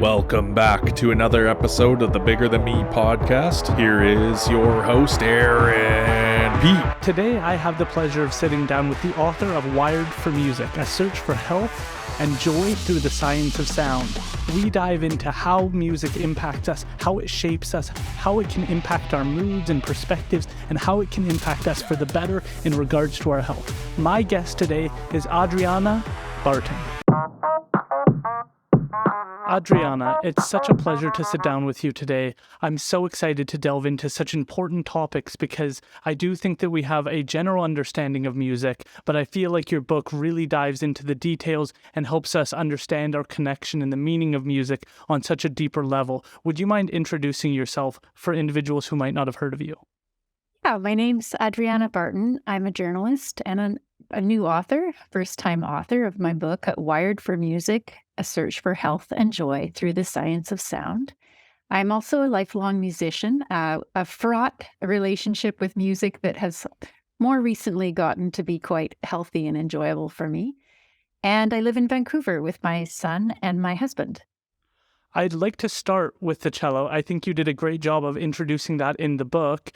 Welcome back to another episode of the Bigger Than Me podcast. Here is your host, Aaron P. Today, I have the pleasure of sitting down with the author of Wired for Music, A Search for Health and Joy Through the Science of Sound. We dive into how music impacts us, how it shapes us, how it can impact our moods and perspectives, and how it can impact us for the better in regards to our health. My guest today is Adriana Barton. Adriana, it's such a pleasure to sit down with you today. I'm so excited to delve into such important topics because I do think that we have a general understanding of music, but I feel like your book really dives into the details and helps us understand our connection and the meaning of music on such a deeper level. Would you mind introducing yourself for individuals who might not have heard of you? Yeah, my name's Adriana Barton. I'm a journalist and a new author, first-time author of my book, Wired for Music, A Search for Health and Joy Through the Science of Sound. I'm also a lifelong musician, a fraught relationship with music that has more recently gotten to be quite healthy and enjoyable for me. And I live in Vancouver with my son and my husband. I'd like to start with the cello. I think you did a great job of introducing that in the book,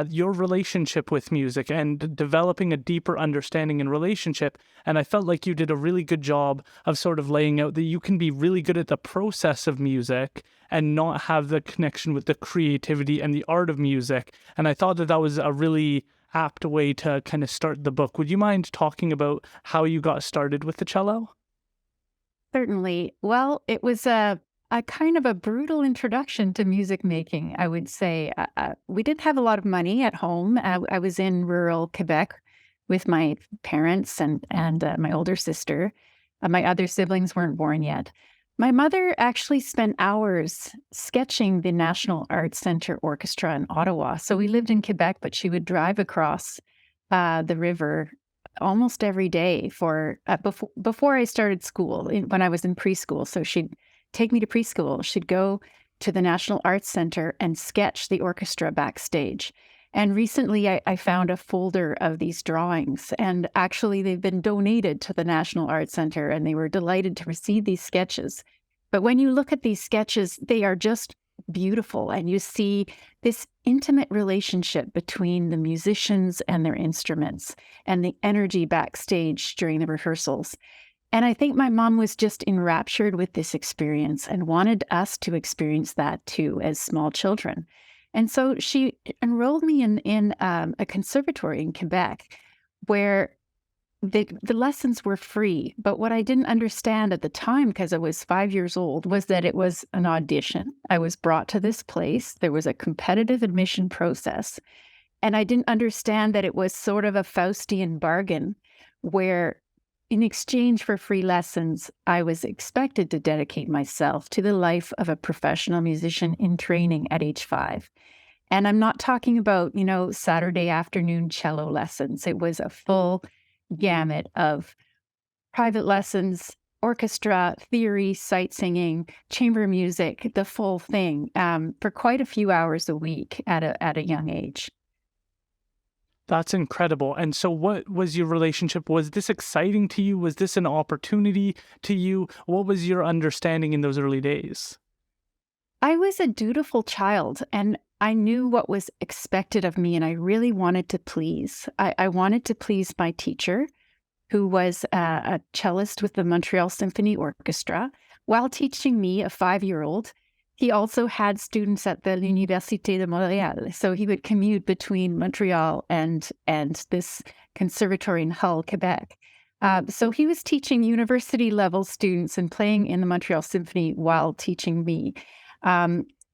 your relationship with music and developing a deeper understanding and relationship. And I felt like you did a really good job of sort of laying out that you can be really good at the process of music and not have the connection with the creativity and the art of music. And I thought that that was a really apt way to kind of start the book. Would you mind talking about how you got started with the cello? Certainly. Well, it was a kind of a brutal introduction to music making, I would say. We didn't have a lot of money at home. I was in rural Quebec with my parents and my older sister. My other siblings weren't born yet. My mother actually spent hours sketching the National Arts Centre Orchestra in Ottawa. So we lived in Quebec, but she would drive across the river almost every day before I started school, when I was in preschool. So she'd take me to preschool. She'd go to the National Arts Centre and sketch the orchestra backstage. And recently I found a folder of these drawings, and actually they've been donated to the National Arts Centre, and they were delighted to receive these sketches. But when you look at these sketches, they are just beautiful, and you see this intimate relationship between the musicians and their instruments and the energy backstage during the rehearsals. And I think my mom was just enraptured with this experience and wanted us to experience that too as small children. And so she enrolled me in a conservatory in Quebec where the lessons were free. But what I didn't understand at the time, because I was 5 years old, was that it was an audition. I was brought to this place. There was a competitive admission process. And I didn't understand that it was sort of a Faustian bargain where in exchange for free lessons, I was expected to dedicate myself to the life of a professional musician in training at age 5. And I'm not talking about, Saturday afternoon cello lessons. It was a full gamut of private lessons, orchestra, theory, sight singing, chamber music, the full thing, for quite a few hours a week at a young age. That's incredible. And so what was your relationship? Was this exciting to you? Was this an opportunity to you? What was your understanding in those early days? I was a dutiful child, and I knew what was expected of me, and I really wanted to please. I wanted to please my teacher, who was a cellist with the Montreal Symphony Orchestra. While teaching me, a 5-year-old, he also had students at the L'Université de Montréal. So he would commute between Montreal and this conservatory in Hull, Quebec. So he was teaching university-level students and playing in the Montreal Symphony while teaching me.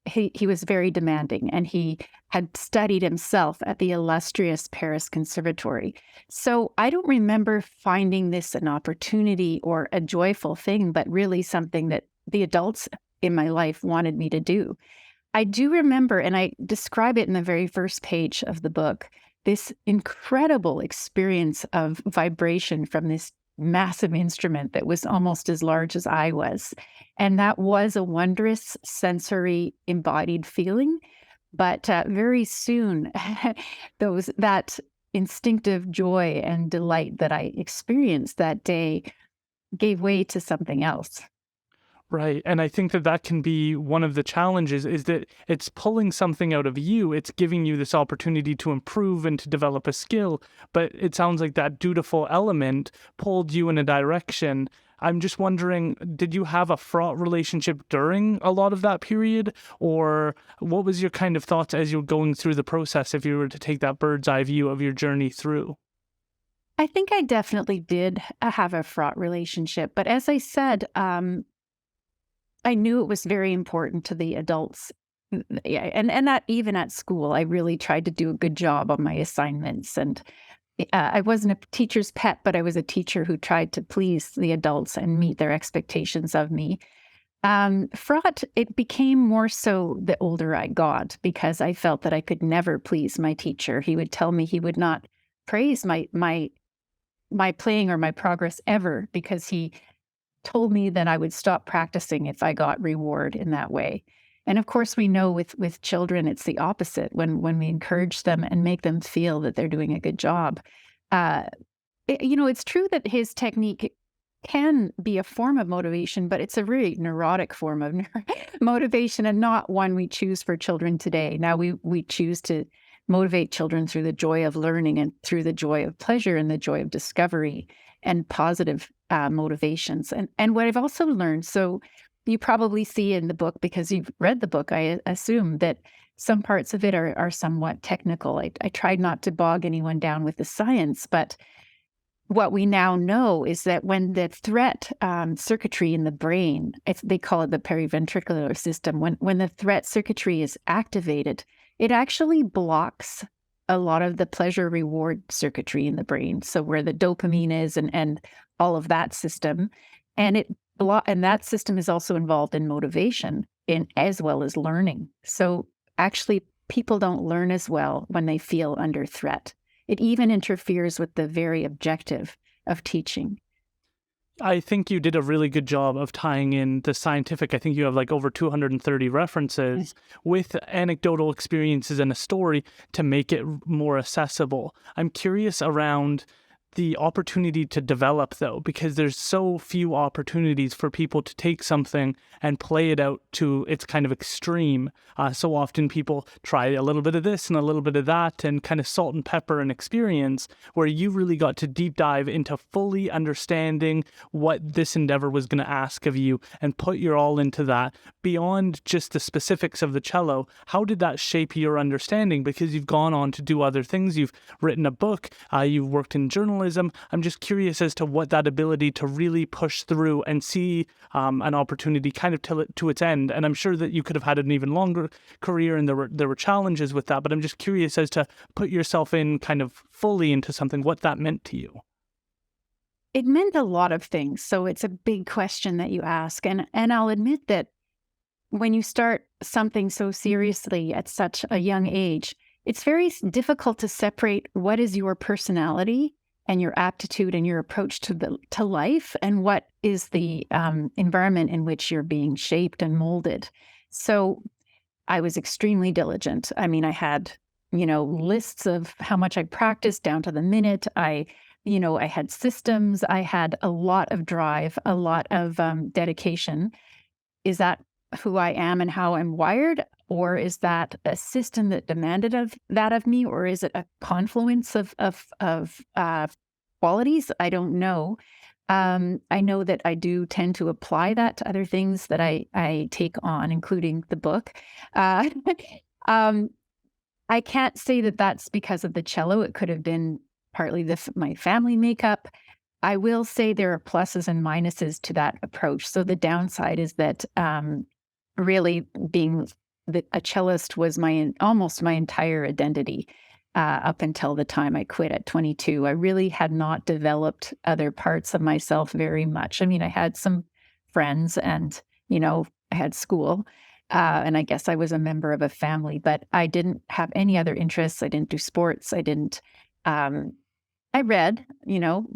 He was very demanding, and he had studied himself at the illustrious Paris Conservatory. So I don't remember finding this an opportunity or a joyful thing, but really something that the adults in my life wanted me to do. I do remember, and I describe it in the very first page of the book, this incredible experience of vibration from this massive instrument that was almost as large as I was. And that was a wondrous sensory embodied feeling. But very soon, that instinctive joy and delight that I experienced that day gave way to something else. Right. And I think that that can be one of the challenges is that it's pulling something out of you. It's giving you this opportunity to improve and to develop a skill. But it sounds like that dutiful element pulled you in a direction. I'm just wondering, did you have a fraught relationship during a lot of that period? Or what was your kind of thoughts as you were going through the process if you were to take that bird's eye view of your journey through? I think I definitely did have a fraught relationship. But as I said, I knew it was very important to the adults. Yeah, and that even at school, I really tried to do a good job on my assignments. And I wasn't a teacher's pet, but I was a teacher who tried to please the adults and meet their expectations of me. Fraught, it became more so the older I got because I felt that I could never please my teacher. He would tell me he would not praise my playing or my progress ever because he told me that I would stop practicing if I got reward in that way. And of course, we know with children, it's the opposite. When we encourage them and make them feel that they're doing a good job, uh, it's true that his technique can be a form of motivation, but it's a really neurotic form of motivation and not one we choose for children today. Now we choose to motivate children through the joy of learning and through the joy of pleasure and the joy of discovery and positive motivations. And what I've also learned, so you probably see in the book, because you've read the book, I assume that some parts of it are somewhat technical. I tried not to bog anyone down with the science, but what we now know is that when the threat circuitry in the brain, they call it the periventricular system, when the threat circuitry is activated, it actually blocks a lot of the pleasure reward circuitry in the brain. So where the dopamine is and all of that system, and that system is also involved in motivation as well as learning. So actually, people don't learn as well when they feel under threat. It even interferes with the very objective of teaching. I think you did a really good job of tying in the scientific. I think you have like over 230 references with anecdotal experiences and a story to make it more accessible. I'm curious around the opportunity to develop, though, because there's so few opportunities for people to take something and play it out to its kind of extreme. So often people try a little bit of this and a little bit of that and kind of salt and pepper an experience, where you really got to deep dive into fully understanding what this endeavor was going to ask of you and put your all into that. Beyond just the specifics of the cello, how did that shape your understanding? Because you've gone on to do other things. You've written a book, you've worked in journalism. I'm just curious as to what that ability to really push through and see an opportunity kind of to its end. And I'm sure that you could have had an even longer career and there were challenges with that, but I'm just curious as to put yourself in kind of fully into something, what that meant to you. It meant a lot of things. So it's a big question that you ask. And I'll admit that when you start something so seriously at such a young age, it's very difficult to separate what is your personality and your aptitude and your approach to life, and what is the environment in which you're being shaped and molded. So I was extremely diligent. I mean, I had, lists of how much I practiced down to the minute. I had systems. I had a lot of drive, a lot of dedication. Is that who I am and how I'm wired? Or is that a system that demanded of me? Or is it a confluence of qualities? I don't know. I know that I do tend to apply that to other things that I take on, including the book. I can't say that that's because of the cello. It could have been partly my family makeup. I will say there are pluses and minuses to that approach. So the downside is that really being a cellist was almost my entire identity up until the time I quit at 22. I really had not developed other parts of myself very much. I mean, I had some friends and, I had school, and I guess I was a member of a family, but I didn't have any other interests. I didn't do sports. I read,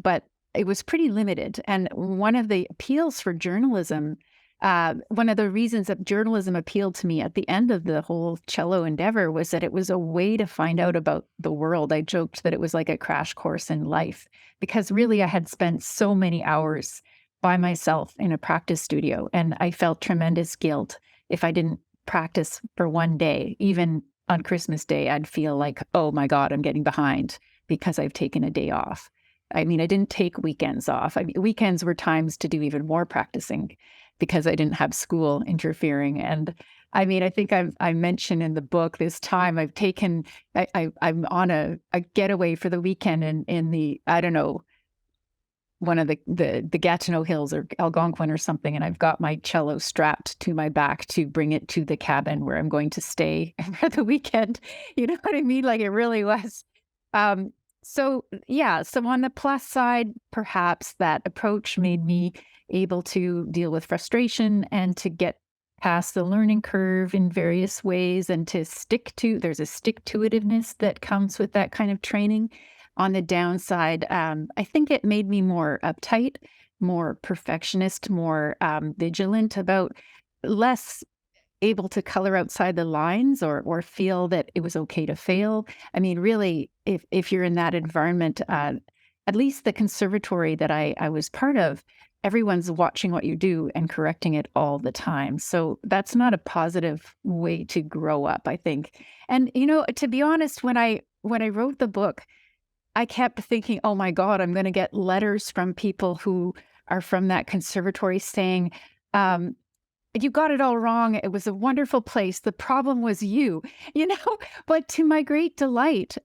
but it was pretty limited. And one of the appeals for journalism, one of the reasons that journalism appealed to me at the end of the whole cello endeavor was that it was a way to find out about the world. I joked that it was like a crash course in life, because really I had spent so many hours by myself in a practice studio. And I felt tremendous guilt if I didn't practice for one day. Even on Christmas Day, I'd feel like, oh my God, I'm getting behind because I've taken a day off. I mean, I didn't take weekends off. I mean, weekends were times to do even more practicing because I didn't have school interfering. And I mean, I think I mentioned in the book this time I've taken, I'm on a getaway for the weekend in the, I don't know, one of the Gatineau Hills or Algonquin or something, and I've got my cello strapped to my back to bring it to the cabin where I'm going to stay for the weekend. You know what I mean? Like it really was. So yeah, so on the plus side, perhaps that approach made me able to deal with frustration and to get past the learning curve in various ways and to there's a stick-to-itiveness that comes with that kind of training. On the downside, I think it made me more uptight, more perfectionist, more vigilant about less able to color outside the lines or feel that it was okay to fail. I mean, really, if you're in that environment, at least the conservatory that I was part of, everyone's watching what you do and correcting it all the time. So that's not a positive way to grow up, I think. And, you know, to be honest, when I wrote the book, I kept thinking, oh my God, I'm going to get letters from people who are from that conservatory saying, you got it all wrong. It was a wonderful place. The problem was you, you know? But to my great delight,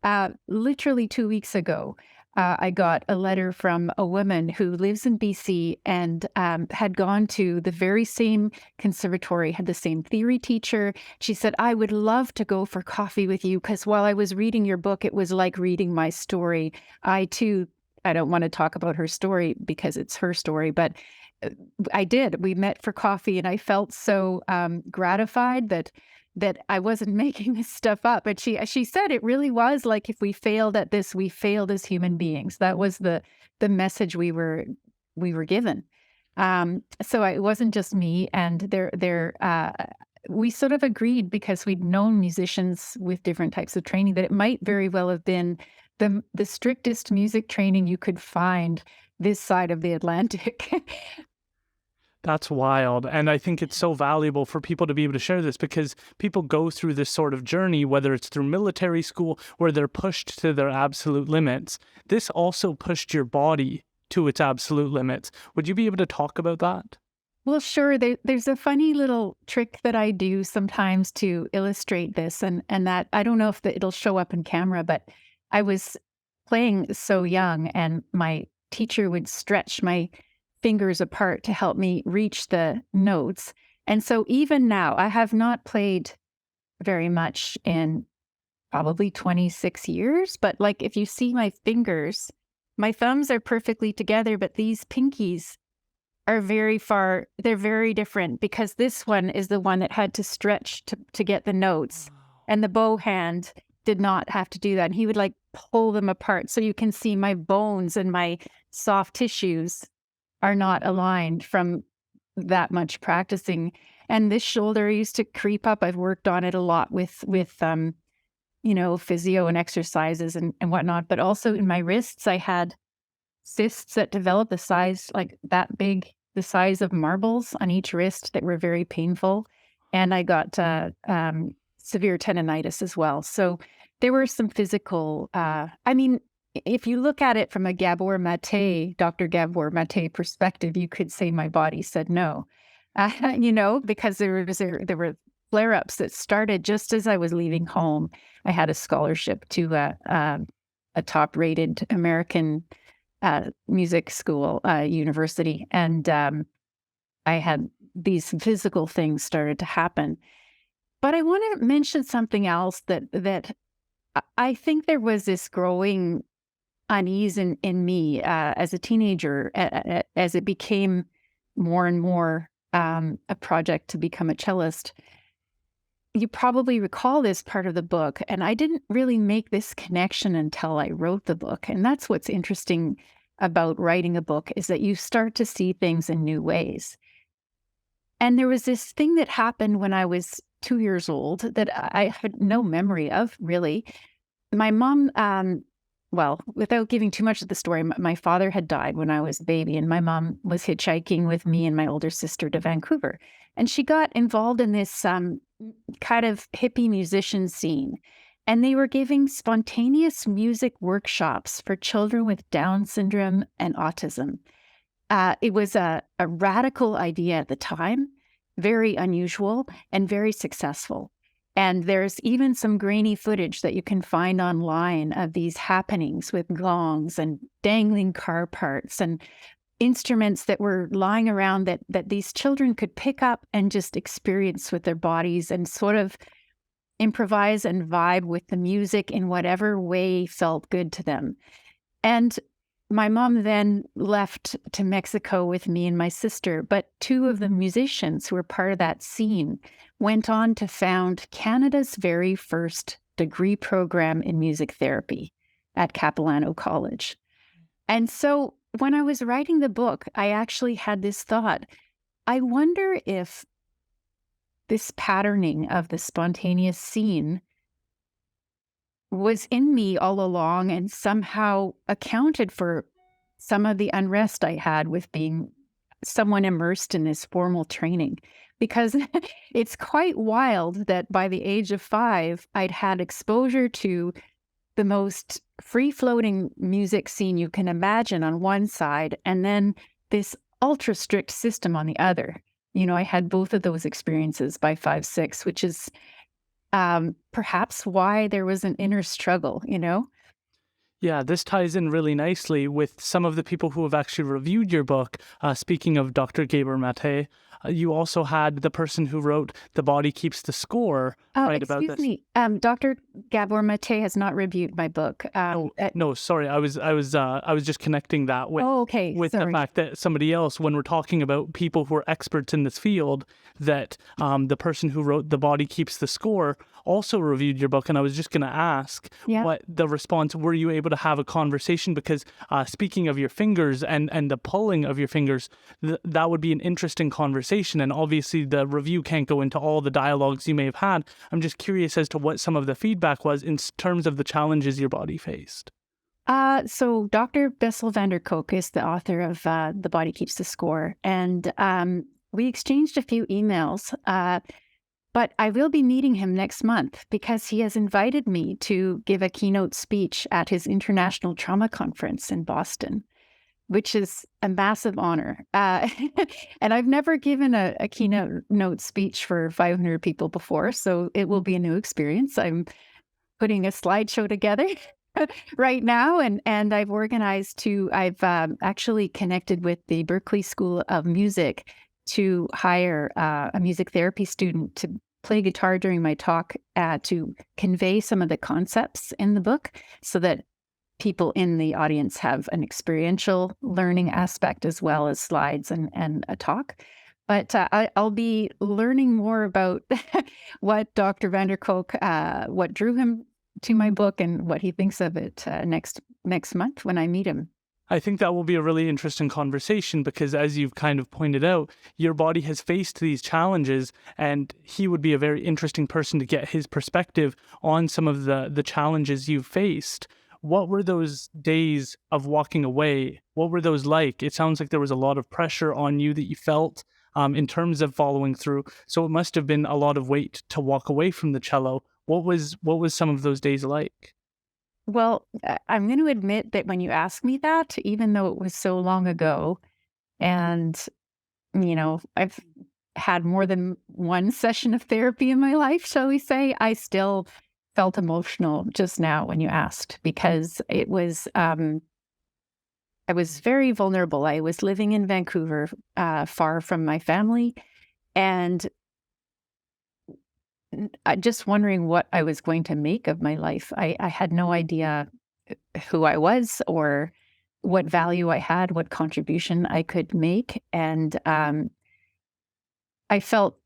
literally 2 weeks ago, I got a letter from a woman who lives in BC and had gone to the very same conservatory, had the same theory teacher. She said, I would love to go for coffee with you because while I was reading your book, it was like reading my story. I don't want to talk about her story because it's her story, but I did. We met for coffee and I felt so gratified that I wasn't making this stuff up. But she said it really was like if we failed at this, we failed as human beings. That was the message we were given. So it wasn't just me, and we sort of agreed because we'd known musicians with different types of training that it might very well have been the strictest music training you could find this side of the Atlantic. That's wild. And I think it's so valuable for people to be able to share this because people go through this sort of journey, whether it's through military school where they're pushed to their absolute limits. This also pushed your body to its absolute limits. Would you be able to talk about that? Well, sure. There's a funny little trick that I do sometimes to illustrate this, and that I don't know if it'll show up in camera, but I was playing so young and my teacher would stretch my fingers apart to help me reach the notes. And so even now, I have not played very much in probably 26 years, but like if you see my fingers, my thumbs are perfectly together, but these pinkies are very far, they're very different because this one is the one that had to stretch to get the notes. And the bow hand did not have to do that. And he would like pull them apart. So you can see my bones and my soft tissues are not aligned from that much practicing. And this shoulder used to creep up. I've worked on it a lot with physio and exercises and whatnot. But also in my wrists, I had cysts that developed the size like that big, the size of marbles on each wrist that were very painful. And I got severe tendonitis as well. So there were some physical, if you look at it from a Dr. Gabor Mate perspective, you could say my body said no, because there were flare-ups that started just as I was leaving home. I had a scholarship to a top-rated American music school, university, and I had these physical things started to happen. But I want to mention something else that I think there was this growing unease in me as a teenager, as it became more and more a project to become a cellist. You probably recall this part of the book, and I didn't really make this connection until I wrote the book. And that's what's interesting about writing a book is that you start to see things in new ways. And there was this thing that happened when I was 2 years old that I had no memory of, really. My mom well, without giving too much of the story, my father had died when I was a baby, and my mom was hitchhiking with me and my older sister to Vancouver. And she got involved in this kind of hippie musician scene. And they were giving spontaneous music workshops for children with Down syndrome and autism. It was a radical idea at the time, very unusual and very successful. And there's even some grainy footage that you can find online of these happenings with gongs and dangling car parts and instruments that were lying around that these children could pick up and just experience with their bodies and sort of improvise and vibe with the music in whatever way felt good to them. And my mom then left to Mexico with me and my sister, but two of the musicians who were part of that scene went on to found Canada's very first degree program in music therapy at Capilano College. And so when I was writing the book, I actually had this thought, I wonder if this patterning of the spontaneous scene was in me all along and somehow accounted for some of the unrest I had with being someone immersed in this formal training. Because it's quite wild that by the age of 5, I'd had exposure to the most free-floating music scene you can imagine on one side, and then this ultra-strict system on the other. I had both of those experiences by 5, 6, which is perhaps why there was an inner struggle. Yeah, this ties in really nicely with some of the people who have actually reviewed your book. Speaking of Dr. Gabor Mate, you also had the person who wrote "The Body Keeps the Score" write about this. Excuse me, Dr. Gabor Mate has not reviewed my book. No, sorry, I was just connecting that with Sorry. the fact that somebody else, when we're talking about people who are experts in this field, that the person who wrote "The Body Keeps the Score" also reviewed your book, and I was just going to ask what the response. Were you able to have a conversation? Because speaking of your fingers and the pulling of your fingers, that would be an interesting conversation. And obviously, the review can't go into all the dialogues you may have had. I'm just curious as to what some of the feedback was in terms of the challenges your body faced. So Dr. Bessel van der Kolk is the author of The Body Keeps the Score, and we exchanged a few emails. But I will be meeting him next month because he has invited me to give a keynote speech at his International Trauma Conference in Boston, which is a massive honor. And I've never given a keynote speech for 500 people before, so it will be a new experience. I'm putting a slideshow together right now, and I've actually connected with the Berklee School of Music to hire a music therapy student to play guitar during my talk to convey some of the concepts in the book so that people in the audience have an experiential learning aspect as well as slides and a talk. But I'll be learning more about what Dr. van der Kolk, what drew him to my book and what he thinks of it next month when I meet him. I think that will be a really interesting conversation because, as you've kind of pointed out, your body has faced these challenges, and he would be a very interesting person to get his perspective on some of the challenges you've faced. What were those days of walking away? What were those like? It sounds like there was a lot of pressure on you that you felt in terms of following through. So it must have been a lot of weight to walk away from the cello. What was some of those days like? Well, I'm going to admit that when you ask me that, even though it was so long ago, and, I've had more than one session of therapy in my life, shall we say, I still felt emotional just now when you asked, because it was, I was very vulnerable. I was living in Vancouver, far from my family, and just wondering what I was going to make of my life. I had no idea who I was or what value I had, what contribution I could make. And I felt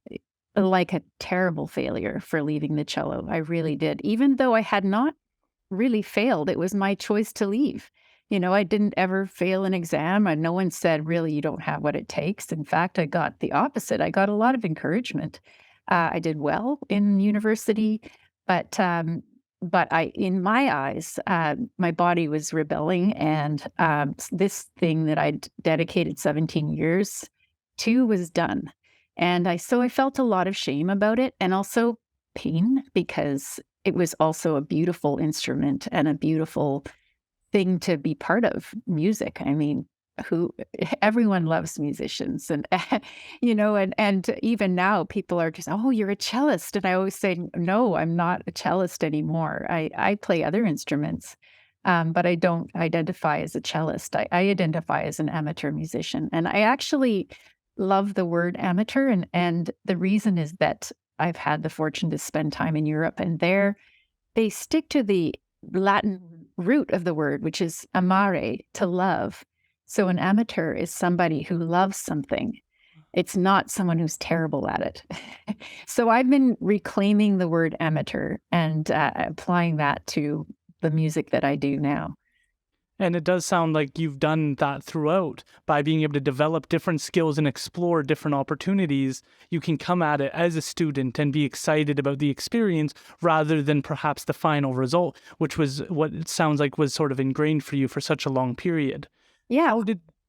like a terrible failure for leaving the cello. I really did. Even though I had not really failed, it was my choice to leave. I didn't ever fail an exam, and no one said, really, you don't have what it takes. In fact, I got the opposite. I got a lot of encouragement. I did well in university, but but in my eyes, my body was rebelling, and this thing that I'd dedicated 17 years to was done. And so I felt a lot of shame about it, and also pain, because it was also a beautiful instrument and a beautiful thing to be part of. Music. I mean, who everyone loves musicians, and and even now people are just, oh, you're a cellist, and I always say, no, I'm not a cellist anymore. I play other instruments, but I don't identify as a cellist. I identify as an amateur musician, and I actually love the word amateur, and the reason is that I've had the fortune to spend time in Europe, and there they stick to the Latin root of the word, which is amare, to love. So an amateur is somebody who loves something. It's not someone who's terrible at it. So I've been reclaiming the word amateur and applying that to the music that I do now. And it does sound like you've done that throughout. By being able to develop different skills and explore different opportunities, you can come at it as a student and be excited about the experience rather than perhaps the final result, which was what it sounds like was sort of ingrained for you for such a long period. Yeah.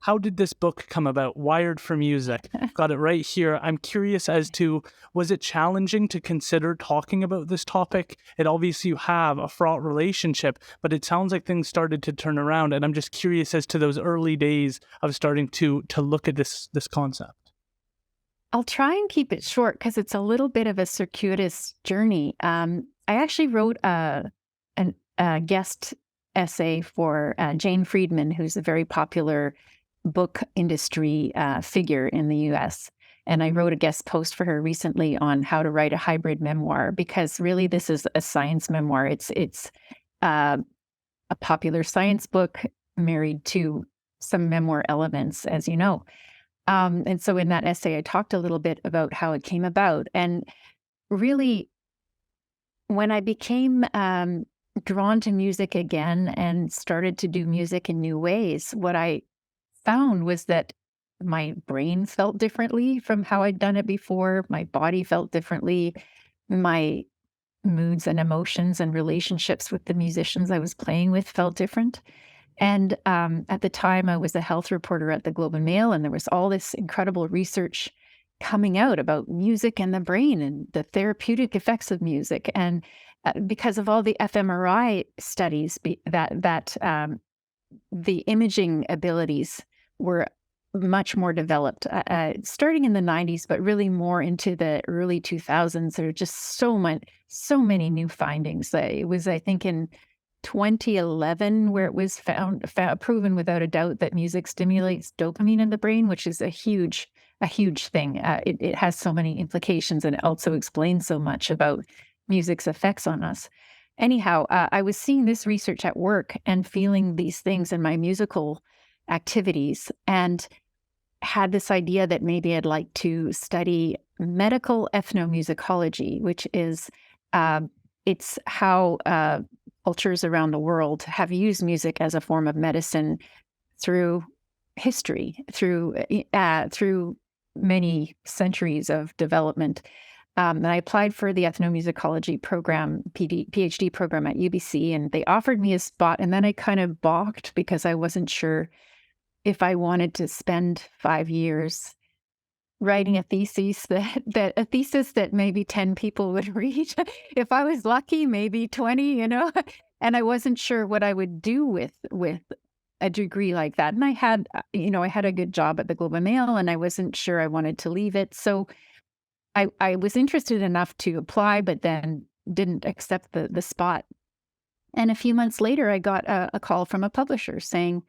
How did this book come about? Wired for Music. Got it right here. I'm curious as to, was it challenging to consider talking about this topic? It obviously you have a fraught relationship, but it sounds like things started to turn around. And I'm just curious as to those early days of starting to look at this concept. I'll try and keep it short because it's a little bit of a circuitous journey. I actually wrote a guest essay for Jane Friedman, who's a very popular book industry figure in the US. And I wrote a guest post for her recently on how to write a hybrid memoir, because really this is a science memoir. It's a popular science book married to some memoir elements, as you know. And so in that essay, I talked a little bit about how it came about. And really, when I became drawn to music again and started to do music in new ways, what I found was that my brain felt differently from how I'd done it before. My body felt differently. My moods and emotions and relationships with the musicians I was playing with felt different. And at the time, I was a health reporter at the Globe and Mail, and there was all this incredible research coming out about music and the brain and the therapeutic effects of music. And because of all the fMRI studies that the imaging abilities were much more developed, starting in the 90s, but really more into the early 2000s. There were just so many new findings. It was, I think, in 2011 where it was proven without a doubt that music stimulates dopamine in the brain, which is a huge thing. It has so many implications, and it also explains so much about music's effects on us. Anyhow, I was seeing this research at work and feeling these things in my musical activities, and had this idea that maybe I'd like to study medical ethnomusicology, which is it's how cultures around the world have used music as a form of medicine through history, through many centuries of development. And I applied for the ethnomusicology program, PhD program at UBC, and they offered me a spot. And then I kind of balked because I wasn't sure if I wanted to spend 5 years writing a thesis that maybe 10 people would read. If I was lucky, maybe 20, and I wasn't sure what I would do with a degree like that. And I had a good job at the Globe and Mail, and I wasn't sure I wanted to leave it. So I was interested enough to apply, but then didn't accept the spot. And a few months later, I got a call from a publisher saying,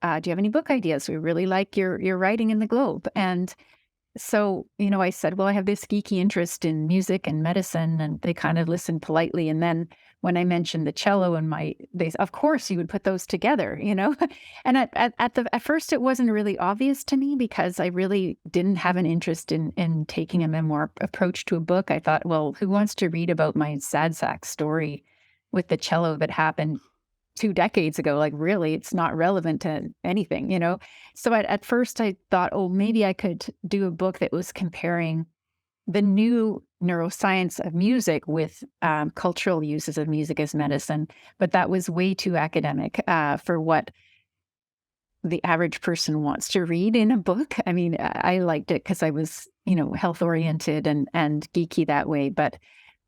do you have any book ideas? We really like your writing in the Globe. And so, I said, well, I have this geeky interest in music and medicine, and they kind of listened politely. And then when I mentioned the cello and of course you would put those together, And at first it wasn't really obvious to me because I really didn't have an interest in taking a memoir approach to a book. I thought, well, who wants to read about my sad sack story with the cello that happened 2 decades ago? Like, really, it's not relevant to anything, So at first I thought, oh, maybe I could do a book that was comparing the new neuroscience of music with cultural uses of music as medicine, but that was way too academic for what the average person wants to read in a book. I mean, I liked it because I was, health oriented and geeky that way. But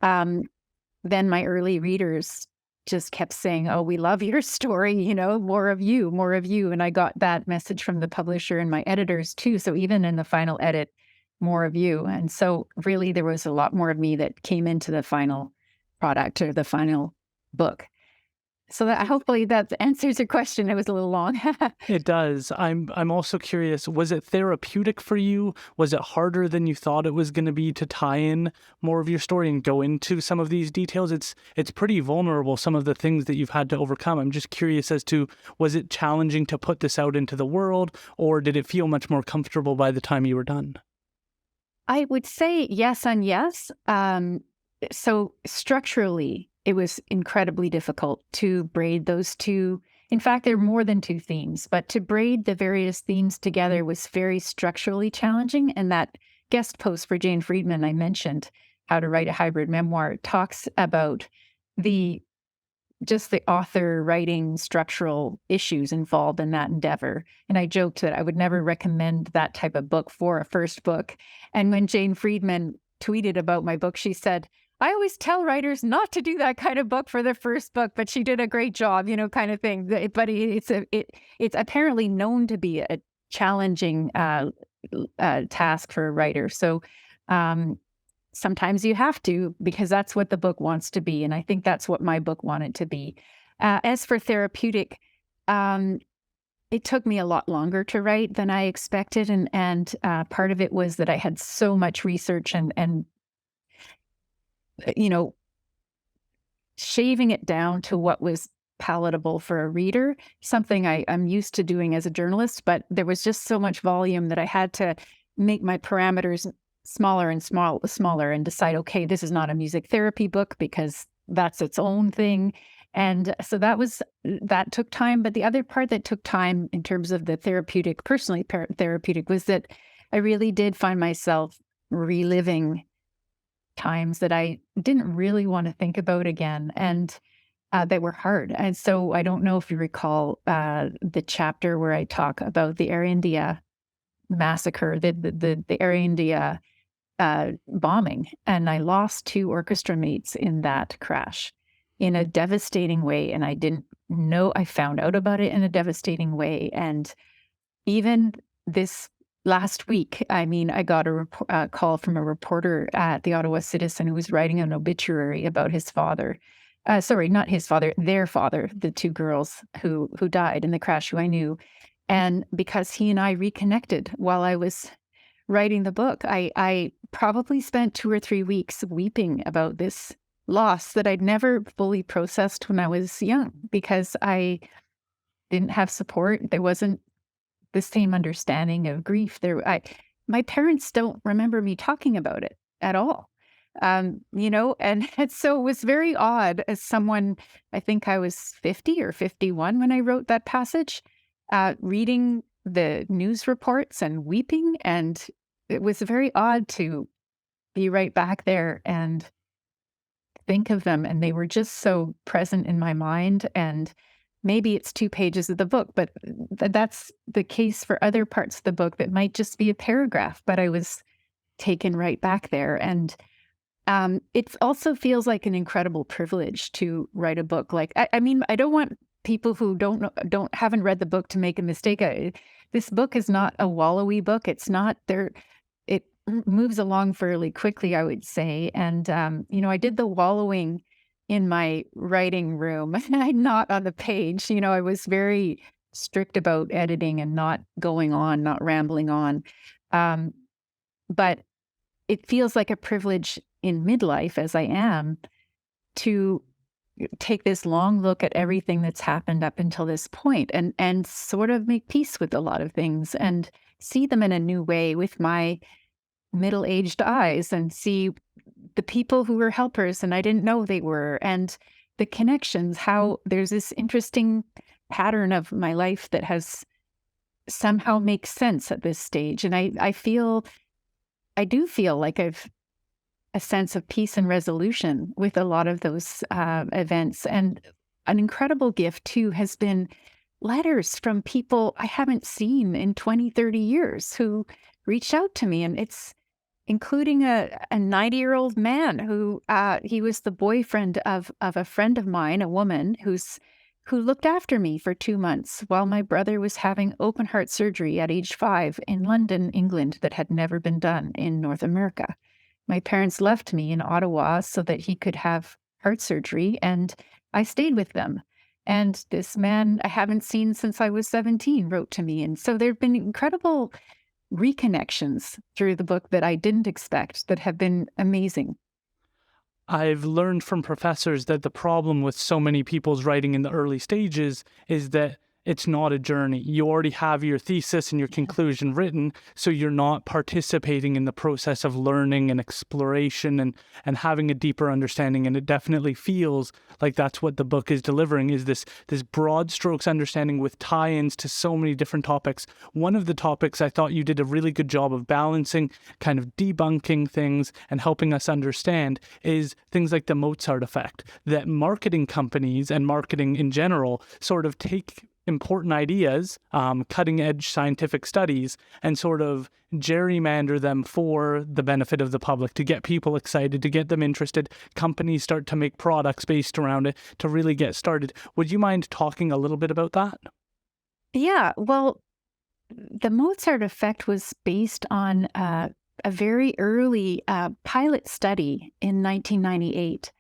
then my early readers just kept saying, "Oh, we love your story, more of you, more of you." And I got that message from the publisher and my editors too. So even in the final edit, more of you. And so really there was a lot more of me that came into the final product or the final book. So that hopefully that answers your question. It was a little long. It does. I'm also curious, was it therapeutic for you? Was it harder than you thought it was going to be to tie in more of your story and go into some of these details? It's pretty vulnerable, some of the things that you've had to overcome. I'm just curious as to, was it challenging to put this out into the world, or did it feel much more comfortable by the time you were done? I would say yes and yes. So structurally, it was incredibly difficult to braid those two. In fact, there are more than two themes, but to braid the various themes together was very structurally challenging. And that guest post for Jane Friedman I mentioned, How to Write a Hybrid Memoir, talks about the author writing structural issues involved in that endeavor. And I joked that I would never recommend that type of book for a first book. And when Jane Friedman tweeted about my book, she said, "I always tell writers not to do that kind of book for their first book, but she did a great job," kind of thing. But it's apparently known to be a challenging task for a writer. So sometimes you have to, because that's what the book wants to be. And I think that's what my book wanted to be. As for therapeutic, it took me a lot longer to write than I expected. And part of it was that I had so much research and shaving it down to what was palatable for a reader, something I'm used to doing as a journalist, but there was just so much volume that I had to make my parameters smaller and smaller and decide, okay, this is not a music therapy book because that's its own thing. And so that took time. But the other part that took time in terms of the therapeutic, personally therapeutic, was that I really did find myself reliving times that I didn't really want to think about again, and that were hard. And so I don't know if you recall the chapter where I talk about the Air India massacre, the Air India bombing, and I lost 2 orchestra mates in that crash in a devastating way. And I didn't know, I found out about it in a devastating way. And even this last week, I got a call from a reporter at the Ottawa Citizen who was writing an obituary about his father. Sorry, not his father, their father, the 2 girls who died in the crash, who I knew. And because he and I reconnected while I was writing the book, I probably spent 2 or 3 weeks weeping about this loss that I'd never fully processed when I was young, because I didn't have support. There wasn't the same understanding of grief. My parents don't remember me talking about it at all. And so it was very odd as someone, I think I was 50 or 51 when I wrote that passage, reading the news reports and weeping. And it was very odd to be right back there and think of them. And they were just so present in my mind. And maybe it's 2 pages of the book, but that's the case for other parts of the book that might just be a paragraph, but I was taken right back there. And it also feels like an incredible privilege to write a book. Like, I don't want people who haven't read the book to make a mistake. This book is not a wallowy book. It's not there. It moves along fairly quickly, I would say. And, I did the wallowing in my writing room, not on the page. I was very strict about editing and not going on, not rambling on. But it feels like a privilege in midlife, as I am, to take this long look at everything that's happened up until this point and sort of make peace with a lot of things and see them in a new way with my middle-aged eyes, and see the people who were helpers and I didn't know they were, and the connections, how there's this interesting pattern of my life that has somehow makes sense at this stage. And I do feel like I've a sense of peace and resolution with a lot of those events. And an incredible gift, too, has been letters from people I haven't seen in 20, 30 years who reached out to me. And it's including a 90-year-old man who he was the boyfriend of a friend of mine, a woman who looked after me for 2 months while my brother was having open heart surgery at age 5 in London, England, that had never been done in North America. My parents left me in Ottawa so that he could have heart surgery, and I stayed with them. And this man I haven't seen since I was 17 wrote to me. And so there have been incredible reconnections through the book that I didn't expect that have been amazing. I've learned from professors that the problem with so many people's writing in the early stages is that it's not a journey. You already have your thesis and your conclusion written, so you're not participating in the process of learning and exploration and having a deeper understanding. And it definitely feels like that's what the book is delivering, is this broad strokes understanding with tie-ins to so many different topics. One of the topics I thought you did a really good job of balancing, kind of debunking things and helping us understand, is things like the Mozart effect, that marketing companies and marketing in general sort of take important ideas, cutting edge scientific studies, and sort of gerrymander them for the benefit of the public, to get people excited, to get them interested. Companies start to make products based around it to really get started. Would you mind talking a little bit about that? Yeah, well, the Mozart effect was based on a very early pilot study in 1998.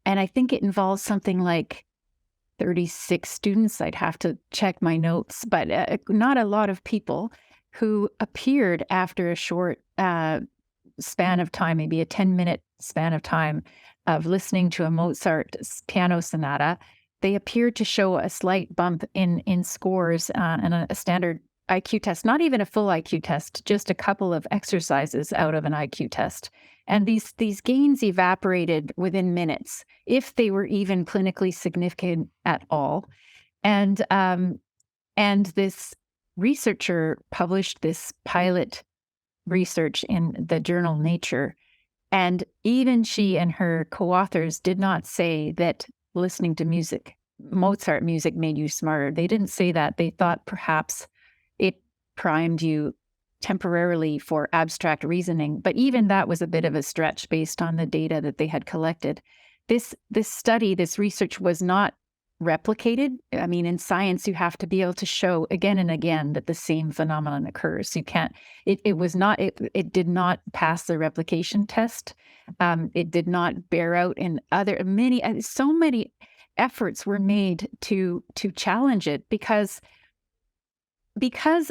And I think it involves something like 36 students. I'd have to check my notes, but not a lot of people who appeared after a short span of time, maybe a 10-minute span of time of listening to a Mozart piano sonata. They appeared to show a slight bump in scores and a standard IQ test, not even a full IQ test, just a couple of exercises out of an IQ test. And these gains evaporated within minutes, if they were even clinically significant at all. And this researcher published this pilot research in the journal Nature. And even she and her co-authors did not say that listening to music, Mozart music, made you smarter. They didn't say that. They thought perhaps it primed you temporarily for abstract reasoning, but even that was a bit of a stretch based on the data that they had collected. This study, this research was not replicated. I mean, in science, you have to be able to show again and again that the same phenomenon occurs. You can't. It did not pass the replication test. It did not bear out in so many efforts were made to challenge it because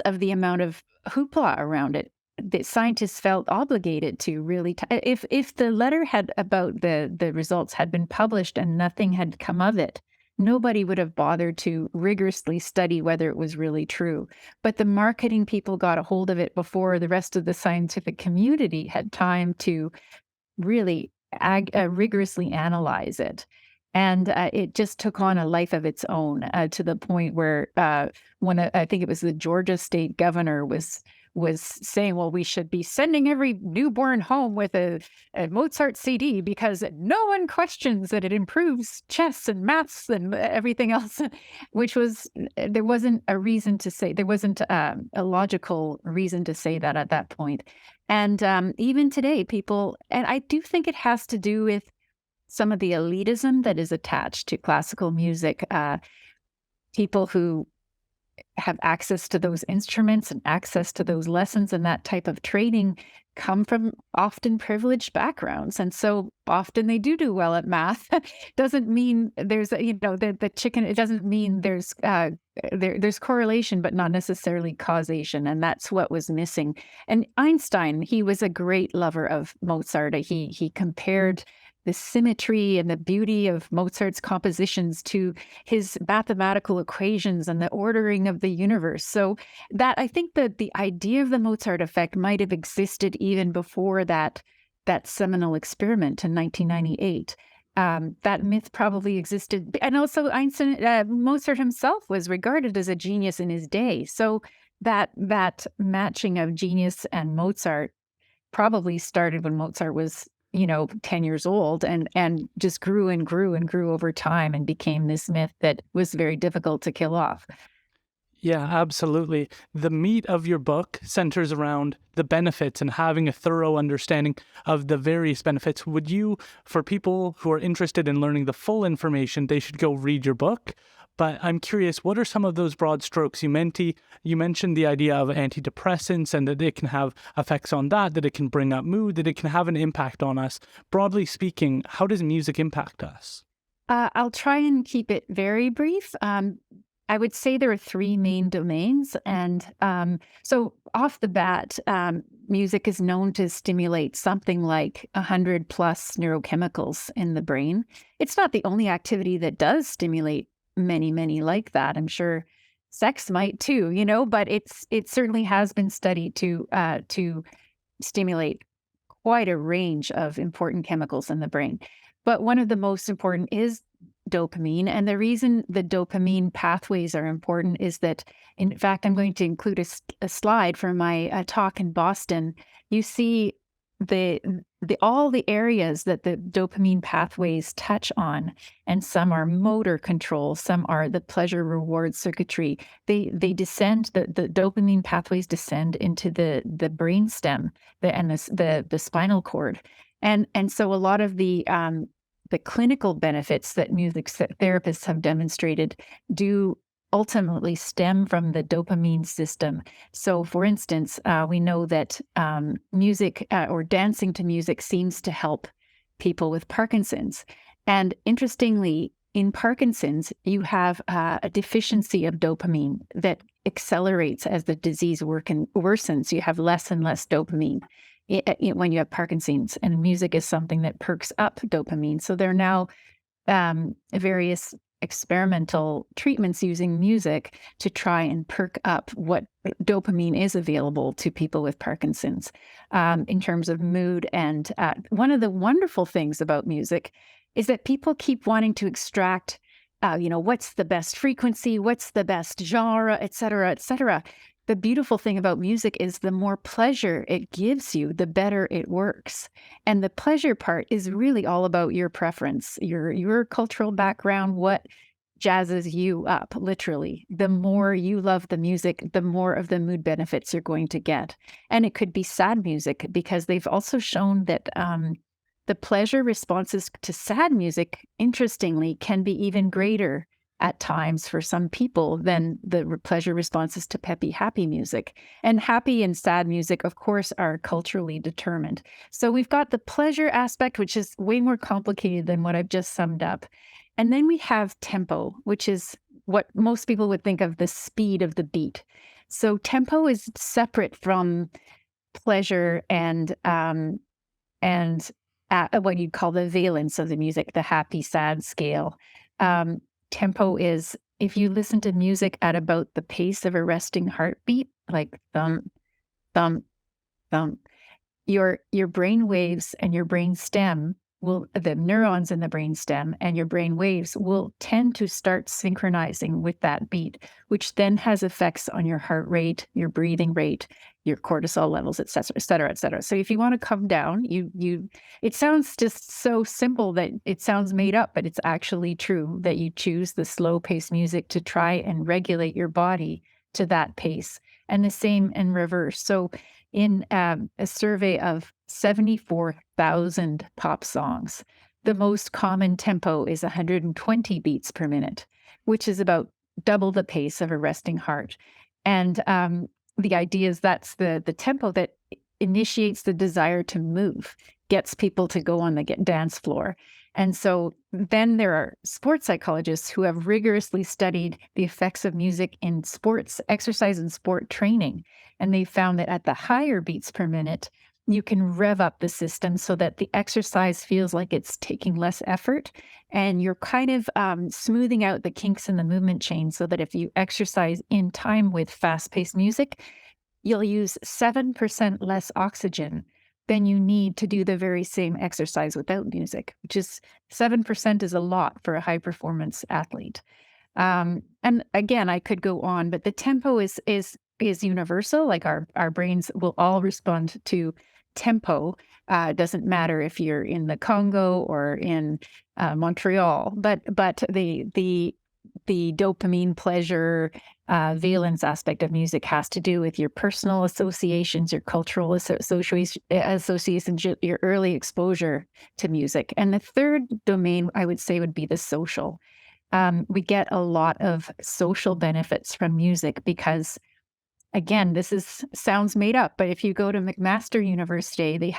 of the amount of hoopla around it. The scientists felt obligated to really, if the letter about the results had been published and nothing had come of it, nobody would have bothered to rigorously study whether it was really true. But the marketing people got a hold of it before the rest of the scientific community had time to really rigorously analyze it. And it just took on a life of its own to the point where when I think it was the Georgia state governor was saying, well, we should be sending every newborn home with a Mozart CD because no one questions that it improves chess and maths and everything else, which was, there wasn't a reason to say, there wasn't a logical reason to say that at that point. And even today, people, and I do think it has to do with some of the elitism that is attached to classical music. People who have access to those instruments and access to those lessons and that type of training come from often privileged backgrounds. And so often they do well at math. Doesn't mean there's, the chicken, it doesn't mean there's correlation, but not necessarily causation. And that's what was missing. And Einstein, he was a great lover of Mozart. He compared the symmetry and the beauty of Mozart's compositions to his mathematical equations and the ordering of the universe. So that, I think that the idea of the Mozart effect might have existed even before that seminal experiment in 1998. That myth probably existed. And also Mozart himself was regarded as a genius in his day. So that matching of genius and Mozart probably started when Mozart was 10 years old and just grew and grew and grew over time and became this myth that was very difficult to kill off. Yeah, absolutely. The meat of your book centers around the benefits and having a thorough understanding of the various benefits. Would you, for people who are interested in learning the full information, they should go read your book? But I'm curious, what are some of those broad strokes? You mentioned the idea of antidepressants and that it can have effects on that it can bring up mood, that it can have an impact on us. Broadly speaking, how does music impact us? I'll try and keep it very brief. I would say there are three main domains. And so off the bat, music is known to stimulate something like 100 plus neurochemicals in the brain. It's not the only activity that does stimulate many, many like that. I'm sure sex might too, but it certainly has been studied to stimulate quite a range of important chemicals in the brain. But one of the most important is dopamine. And the reason the dopamine pathways are important is that, in fact, I'm going to include a slide from my talk in Boston. You see all the areas that the dopamine pathways touch on, and some are motor control, some are the pleasure reward circuitry. They descend, the dopamine pathways descend into the brain stem and the spinal cord. And so a lot of the clinical benefits that music therapists have demonstrated do ultimately stem from the dopamine system. So, for instance, we know that music or dancing to music seems to help people with Parkinson's. And interestingly, in Parkinson's, you have a deficiency of dopamine that accelerates as the disease worsens. You have less and less dopamine when you have Parkinson's, and music is something that perks up dopamine. So there are now various experimental treatments using music to try and perk up what dopamine is available to people with Parkinson's in terms of mood. And one of the wonderful things about music is that people keep wanting to extract, what's the best frequency, what's the best genre, et cetera, et cetera. The beautiful thing about music is the more pleasure it gives you, the better it works. And the pleasure part is really all about your preference, your cultural background, what jazzes you up, literally. The more you love the music, the more of the mood benefits you're going to get. And it could be sad music, because they've also shown that the pleasure responses to sad music, interestingly, can be even greater at times for some people than the pleasure responses to peppy, happy music. And happy and sad music, of course, are culturally determined. So we've got the pleasure aspect, which is way more complicated than what I've just summed up. And then we have tempo, which is what most people would think of the speed of the beat. So tempo is separate from pleasure and what you'd call the valence of the music, the happy, sad scale. Tempo is, if you listen to music at about the pace of a resting heartbeat, like thump, thump, thump, your brain waves and your brain stem the neurons in the brain stem and your brain waves will tend to start synchronizing with that beat, which then has effects on your heart rate, your breathing rate, your cortisol levels, et cetera, et cetera, et cetera. So if you want to come down, it sounds just so simple that it sounds made up, but it's actually true that you choose the slow pace music to try and regulate your body to that pace, and the same in reverse. So in a survey of 74,000 pop songs, the most common tempo is 120 beats per minute, which is about double the pace of a resting heart. And the idea is that's the tempo that initiates the desire to move, gets people to go on the dance floor. And so then there are sports psychologists who have rigorously studied the effects of music in sports, exercise and sport training. And they found that at the higher beats per minute, you can rev up the system so that the exercise feels like it's taking less effort. And you're kind of smoothing out the kinks in the movement chain so that if you exercise in time with fast-paced music, you'll use 7% less oxygen than you need to do the very same exercise without music, which is 7% is a lot for a high-performance athlete. And again, I could go on, but the tempo is universal. Like our brains will all respond to tempo. Doesn't matter if you're in the Congo or in Montreal, but the dopamine pleasure valence aspect of music has to do with your personal associations, your cultural associations, your early exposure to music. And the third domain, I would say, would be the social. We get a lot of social benefits from music because, again, sounds made up, but if you go to McMaster University, they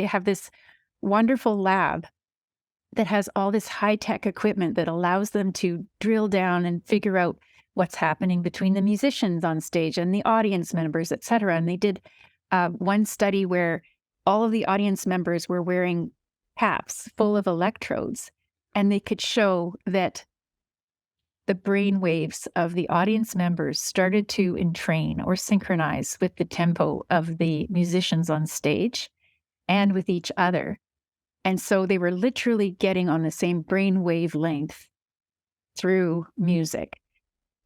have this wonderful lab that has all this high-tech equipment that allows them to drill down and figure out what's happening between the musicians on stage and the audience members, et cetera. And they did one study where all of the audience members were wearing caps full of electrodes, and they could show that the brain waves of the audience members started to entrain or synchronize with the tempo of the musicians on stage and with each other. And so they were literally getting on the same brain wavelength through music.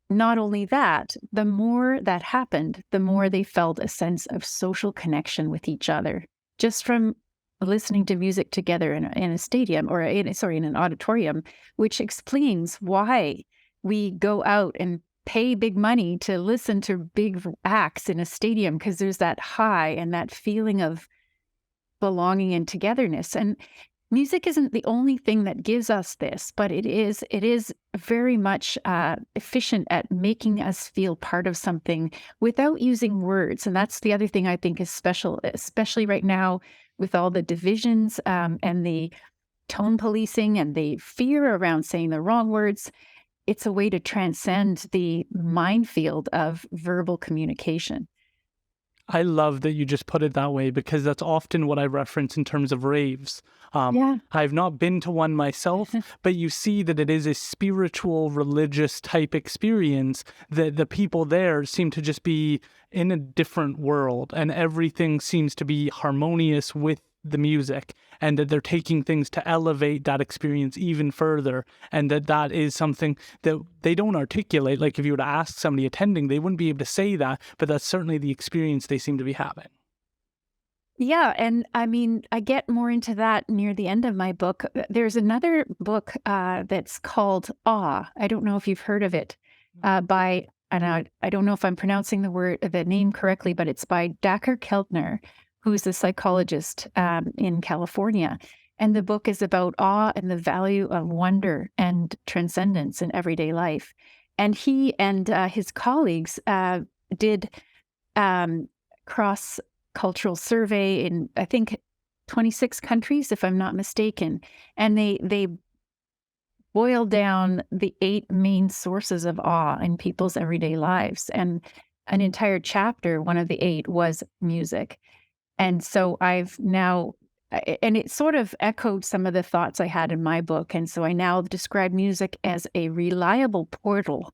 Not only that, the more that happened, the more they felt a sense of social connection with each other, just from listening to music together in a stadium or in an auditorium, which explains why we go out and pay big money to listen to big acts in a stadium, because there's that high and that feeling of belonging and togetherness. And music isn't the only thing that gives us this, but it is very much efficient at making us feel part of something without using words. And that's the other thing I think is special, especially right now with all the divisions and the tone policing and the fear around saying the wrong words. It's a way to transcend the minefield of verbal communication. I love that you just put it that way, because that's often what I reference in terms of raves. I've not been to one myself, but you see that it is a spiritual, religious type experience, that the people there seem to just be in a different world, and everything seems to be harmonious with the music, and that they're taking things to elevate that experience even further, and that is something that they don't articulate. Like if you were to ask somebody attending, they wouldn't be able to say that, but that's certainly the experience they seem to be having. Yeah, and I mean, I get more into that near the end of my book. There's another book that's called Awe. I don't know if you've heard of it, by, and I don't know if I'm pronouncing the name correctly, but it's by Dacher Keltner, who's a psychologist in California. And the book is about awe and the value of wonder and transcendence in everyday life. And he and his colleagues did cross-cultural survey in, I think, 26 countries, if I'm not mistaken. And they boiled down the 8 main sources of awe in people's everyday lives. And an entire chapter, one of the 8, was music. And so I've now, and it sort of echoed some of the thoughts I had in my book. And so I now describe music as a reliable portal,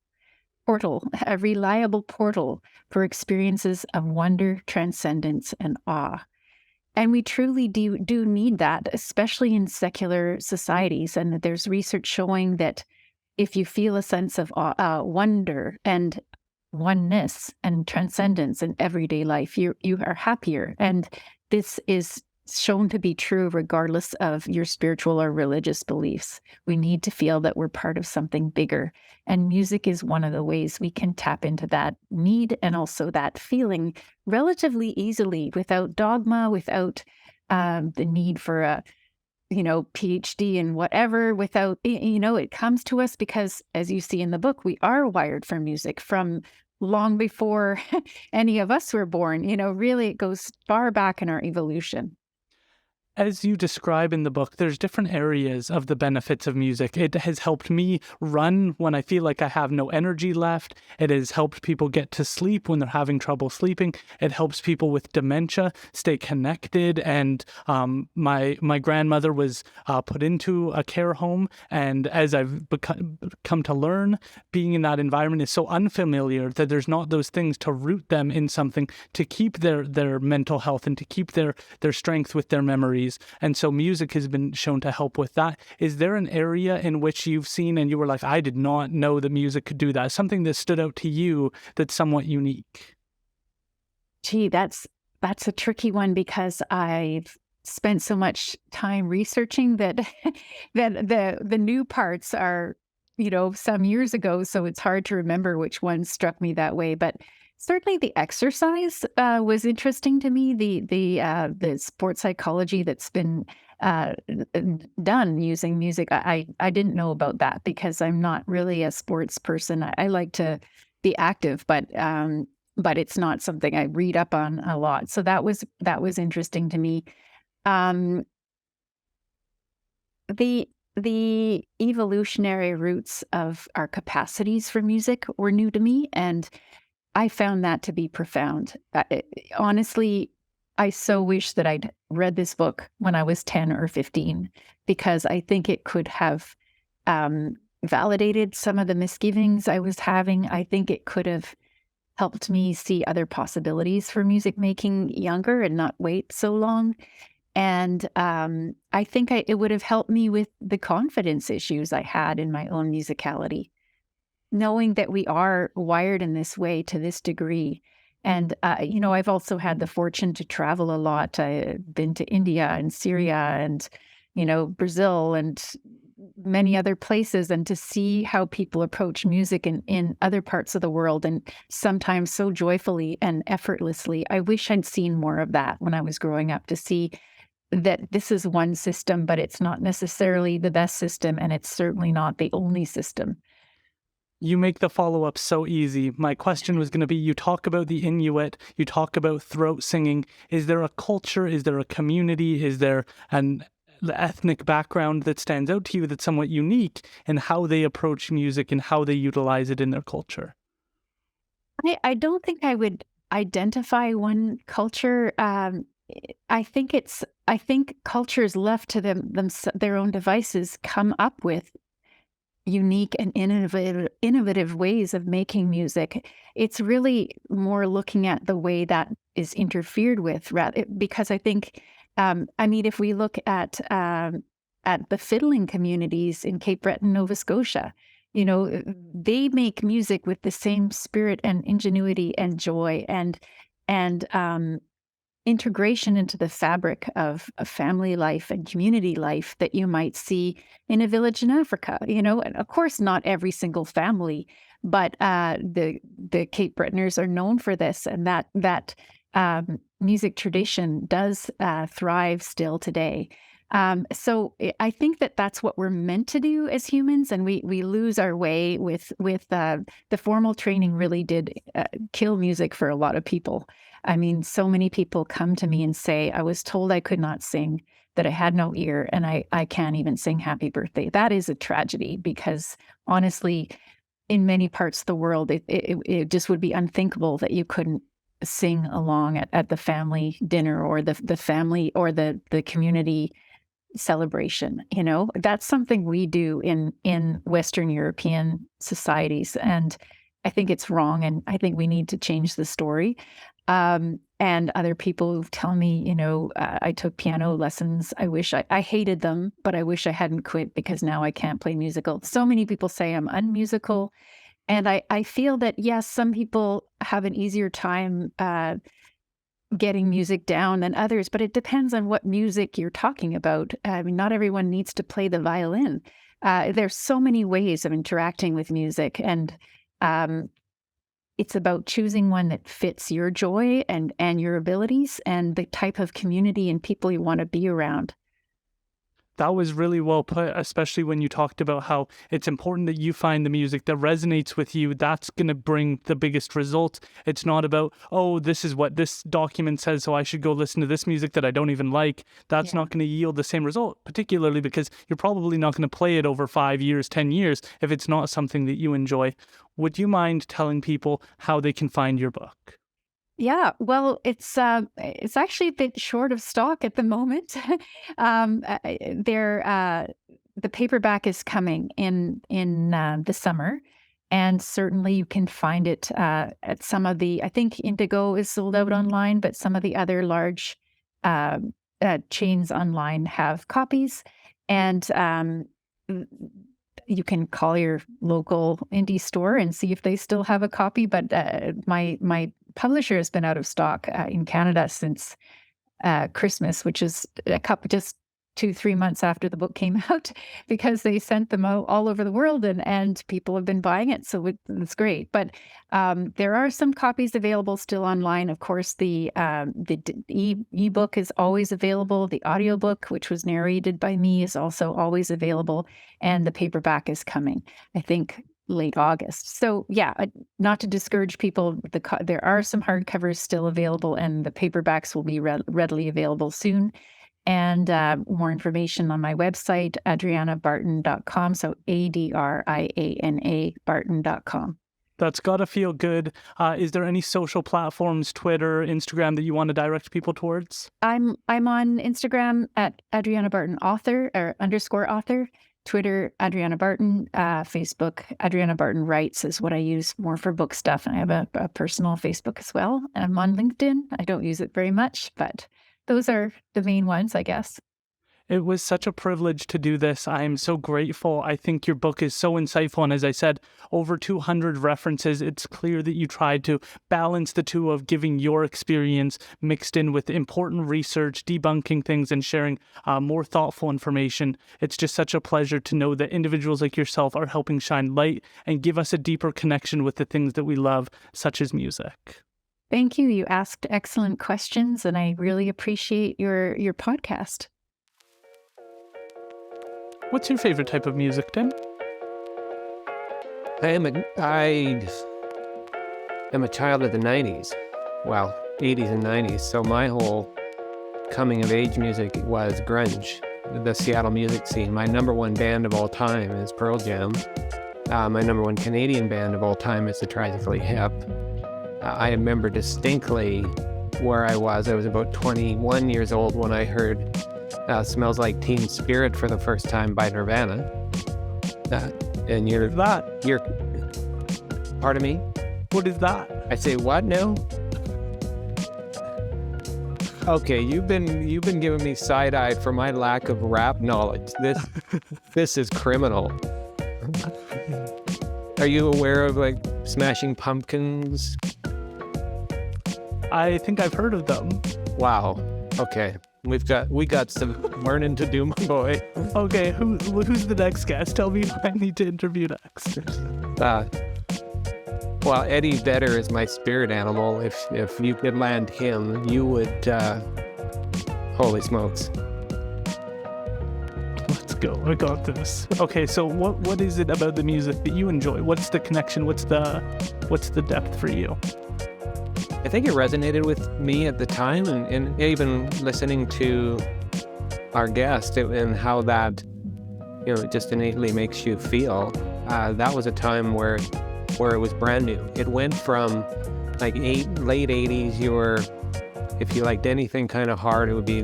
a reliable portal for experiences of wonder, transcendence, and awe. And we truly do need that, especially in secular societies. And there's research showing that if you feel a sense of wonder and oneness and transcendence in everyday life, you are happier. And this is shown to be true regardless of your spiritual or religious beliefs. We need to feel that we're part of something bigger. And music is one of the ways we can tap into that need and also that feeling relatively easily, without dogma, without the need for a PhD in whatever, without, it comes to us because, as you see in the book, we are wired for music from long before any of us were born. Really, it goes far back in our evolution. As you describe in the book, there's different areas of the benefits of music. It has helped me run when I feel like I have no energy left. It has helped people get to sleep when they're having trouble sleeping. It helps people with dementia stay connected. And my grandmother was put into a care home. And as I've come to learn, being in that environment is so unfamiliar that there's not those things to root them in something to keep their mental health and to keep their strength with their memories. And so music has been shown to help with that. Is there an area in which you've seen and you were like, I did not know that music could do that? Something that stood out to you that's somewhat unique? Gee, that's that's a tricky one because I've spent so much time researching that that the new parts are, some years ago, so it's hard to remember which ones struck me that way. But certainly the exercise was interesting to me. The sports psychology that's been done using music. I didn't know about that because I'm not really a sports person. I like to be active, but it's not something I read up on a lot. So that was interesting to me. Um, the evolutionary roots of our capacities for music were new to me, and I found that to be profound. Honestly, I so wish that I'd read this book when I was 10 or 15, because I think it could have validated some of the misgivings I was having. I think it could have helped me see other possibilities for music making younger and not wait so long. And I think it would have helped me with the confidence issues I had in my own musicality, knowing that we are wired in this way to this degree. And, I've also had the fortune to travel a lot. I've been to India and Syria and, Brazil and many other places, and to see how people approach music in other parts of the world, and sometimes so joyfully and effortlessly. I wish I'd seen more of that when I was growing up, to see that this is one system, but it's not necessarily the best system, and it's certainly not the only system. You make the follow-up so easy. My question was going to be, you talk about the Inuit, you talk about throat singing. Is there a culture, is there a community, is there an ethnic background that stands out to you that's somewhat unique in how they approach music and how they utilize it in their culture? I don't think I would identify one culture. I think cultures left to their own devices come up with unique and innovative ways of making music. It's really more looking at the way that is interfered with, rather, because I think, if we look at the fiddling communities in Cape Breton, Nova Scotia, they make music with the same spirit and ingenuity and joy and integration into the fabric of family life and community life that you might see in a village in Africa. And of course, not every single family, but the Cape Bretoners are known for this, and that music tradition does thrive still today. So I think that that's what we're meant to do as humans, and we lose our way with the formal training. Really did kill music for a lot of people. So many people come to me and say, I was told I could not sing, that I had no ear, and I can't even sing Happy Birthday. That is a tragedy, because honestly, in many parts of the world, it just would be unthinkable that you couldn't sing along at the family dinner or the family or the community celebration. That's something we do in Western European societies, and I think it's wrong, and I think we need to change the story. And other people tell me, I took piano lessons. I wish I hated them, but I wish I hadn't quit, because now I can't play musical. So many people say I'm unmusical. And I feel that, yes, some people have an easier time getting music down than others, but it depends on what music you're talking about. Not everyone needs to play the violin. There's so many ways of interacting with music, and it's about choosing one that fits your joy and your abilities and the type of community and people you want to be around. That was really well put, especially when you talked about how it's important that you find the music that resonates with you. That's going to bring the biggest results. It's not about, oh, this is what this document says, so I should go listen to this music that I don't even like. That's not going to yield the same result, particularly because you're probably not going to play it over 5 years, 10 years if it's not something that you enjoy. Would you mind telling people how they can find your book? Yeah, well, it's actually a bit short of stock at the moment. The paperback is coming in the summer, and certainly you can find it at some of the. I think Indigo is sold out online, but some of the other large uh, chains online have copies, and you can call your local indie store and see if they still have a copy. But my publisher has been out of stock in Canada since Christmas, which is just 2-3 months after the book came out, because they sent them out all over the world, and people have been buying it. So it's great. But there are some copies available still online. Of course, the ebook is always available. The audiobook, which was narrated by me, is also always available. And the paperback is coming, I think, late August. So yeah, not to discourage people, there are some hardcovers still available, and the paperbacks will be readily available soon. And more information on my website, adrianabarton.com. So ADRIANA Barton.com. That's got to feel good. Is there any social platforms, Twitter, Instagram, that you want to direct people towards? I'm on Instagram at Adriana Barton author or _author. Twitter, Adriana Barton. Facebook, Adriana Barton Writes is what I use more for book stuff. And I have a personal Facebook as well. And I'm on LinkedIn. I don't use it very much, but those are the main ones, I guess. It was such a privilege to do this. I am so grateful. I think your book is so insightful. And as I said, over 200 references. It's clear that you tried to balance the two of giving your experience mixed in with important research, debunking things, and sharing more thoughtful information. It's just such a pleasure to know that individuals like yourself are helping shine light and give us a deeper connection with the things that we love, such as music. Thank you. You asked excellent questions, and I really appreciate your podcast. What's your favorite type of music, Tim? I am a child of the 90s. Well, 80s and 90s. So my whole coming of age music was grunge, the Seattle music scene. My number one band of all time is Pearl Jam. My number one Canadian band of all time is the Tragically Hip. I remember distinctly where I was. I was about 21 years old when I heard Smells Like Teen Spirit for the first time by Nirvana. And you're... Pardon me? What is that? I say, what now? Okay, you've been giving me side-eye for my lack of rap knowledge. This is criminal. Are you aware of, like, Smashing Pumpkins? I think I've heard of them. Wow. Okay. We got some learning to do, my boy. Okay, who's the next guest? Tell me who I need to interview next. Well, Eddie Vedder is my spirit animal. If you could land him, you would. Holy smokes! Let's go. I got this. Okay, so what is it about the music that you enjoy? What's the connection? What's the depth for you? I think it resonated with me at the time, and even listening to our guest and how that, just innately makes you feel. That was a time where it was brand new. It went from like late 80s. If you liked anything kind of hard, it would be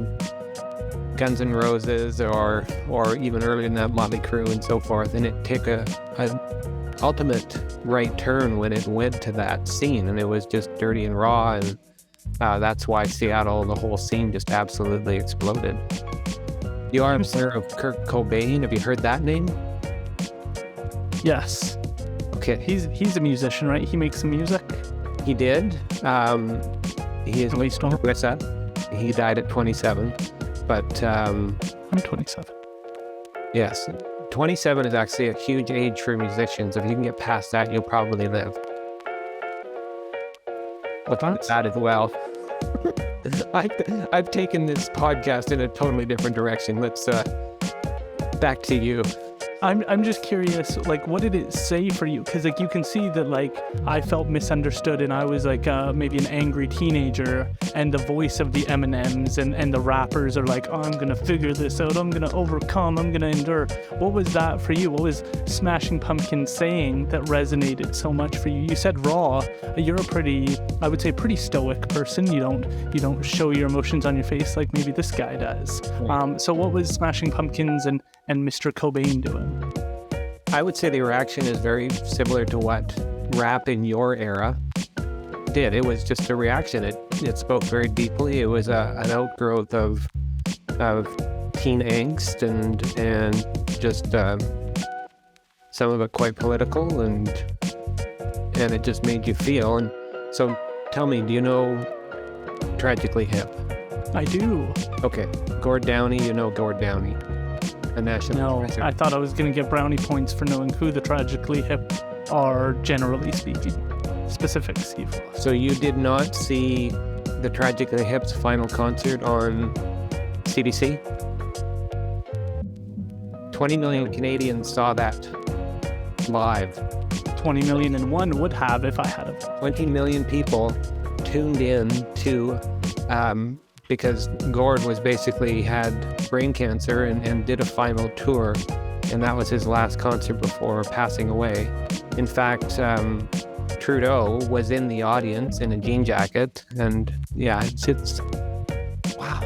Guns N' Roses or even earlier than that, Motley Crue and so forth. And it took a ultimate right turn when it went to that scene, and it was just dirty and raw, and that's why Seattle, the whole scene, just absolutely exploded. You are aware of Kurt Cobain? Have you heard that name? Yes. Okay. He's a musician, right? He makes some music. He did. He is. What's that? He died at 27, but I'm 27. Yes. 27 is actually a huge age for musicians. If you can get past that, you'll probably live. What's that as well? I've taken this podcast in a totally different direction. Let's back to you. I'm just curious, like, what did it say for you? Because, like, you can see that, like, I felt misunderstood, and I was, like, maybe an angry teenager, and the voice of the Eminems and the rappers are like, oh, I'm going to figure this out, I'm going to overcome, I'm going to endure. What was that for you? What was Smashing Pumpkins saying that resonated so much for you? You said raw. You're a pretty stoic person. You don't show your emotions on your face like maybe this guy does. So what was Smashing Pumpkins and Mr. Cobain doing? I would say the reaction is very similar to what rap in your era did. It was just a reaction. It spoke very deeply. It was an outgrowth of teen angst and just some of it quite political, and it just made you feel. And so tell me, do you know Tragically Hip? I do. Okay. Gord Downey, you know Gord Downey, a national No, treasure. I thought I was going to get brownie points for knowing who the Tragically Hip are, generally speaking. Specifics, Steve. So you did not see the Tragically Hip's final concert on CBC? 20 million Canadians saw that live. 20 million and one would have if I had a... 20 million people tuned in to, because Gord was basically had brain cancer and did a final tour, and that was his last concert before passing away. In fact, Trudeau was in the audience in a jean jacket, and yeah, it's wow.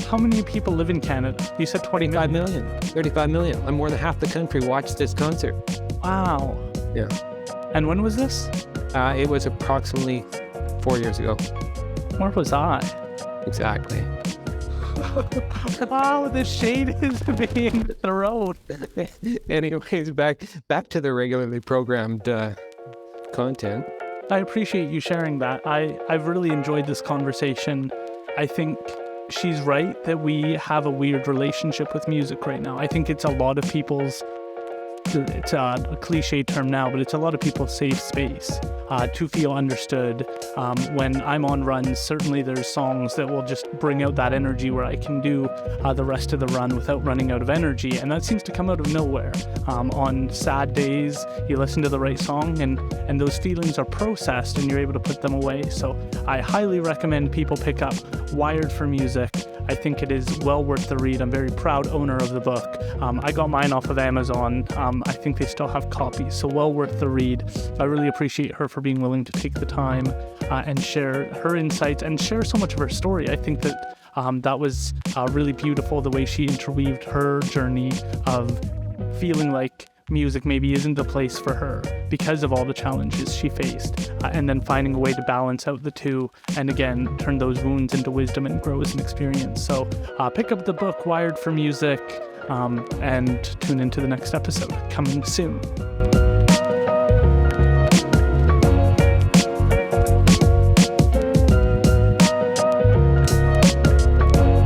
How many people live in Canada? You said 35 million. 35 million. And more than half the country watched this concert. Wow. Yeah. And when was this? It was approximately 4 years ago. Where was I? Exactly. Wow, the shade is being thrown. Anyways, back to the regularly programmed content. I appreciate you sharing that. I've really enjoyed this conversation. I think she's right that we have a weird relationship with music right now. I think it's a lot of people's, it's a cliche term now, but it's a lot of people's safe space to feel understood. When I'm on runs, certainly there's songs that will just bring out that energy where I can do the rest of the run without running out of energy. And that seems to come out of nowhere. On sad days, you listen to the right song and those feelings are processed and you're able to put them away. So I highly recommend people pick up Wired for Music. I think it is well worth the read. I'm very proud owner of the book. I got mine off of Amazon. I think they still have copies, so well worth the read. I really appreciate her for being willing to take the time and share her insights and share so much of her story. I think that that was really beautiful, the way she interweaved her journey of feeling like music maybe isn't the place for her because of all the challenges she faced, and then finding a way to balance out the two and again turn those wounds into wisdom and grow as an experience. So pick up the book Wired for Music and tune into the next episode coming soon.